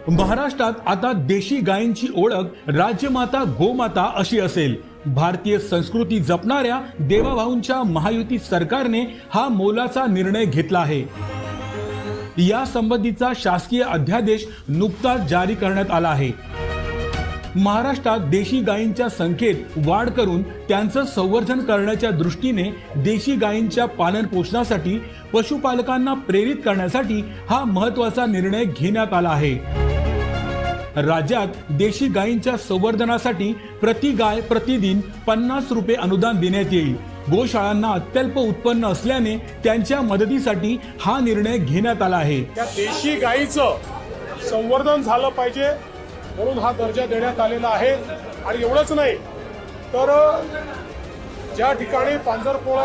महाराष्ट्रात आता देशी गायींची ओळख राजमाता गोमाता अशी असेल। भारतीय संस्कृती जपणाऱ्या देवाभाऊंच्या महायुती सरकारने हा मोलाचा निर्णय घेतला आहे। या संबंधीचा शासकीय अध्यादेश नुकताच जारी करण्यात आला आहे। महाराष्ट्रात देशी गायींच्या संख्येत वाढ करून त्यांचं संवर्धन करण्याच्या दृष्टीने देशी गायींच्या पालन पोषणासाठी पशुपालकांना प्रेरित करण्यासाठी हा महत्त्वाचा निर्णय घेण्यात आला आहे। राज्यात देशी गायींच्या संवर्धनासाठी प्रति गाय प्रतिदिन 50 रुपये अनुदान देण्यात येईल। गोशाळांना अत्यल्प उत्पन्न असल्याने त्यांच्या मदतीसाठी हा निर्णय घेण्यात आला आहे। त्या देशी गायीचं संवर्धन झालं पाहिजे म्हणून हा दर्जा देण्यात आलेला आहे। आणि एवढंच नाही तर ज्या ठिकाणी पांजरपोळा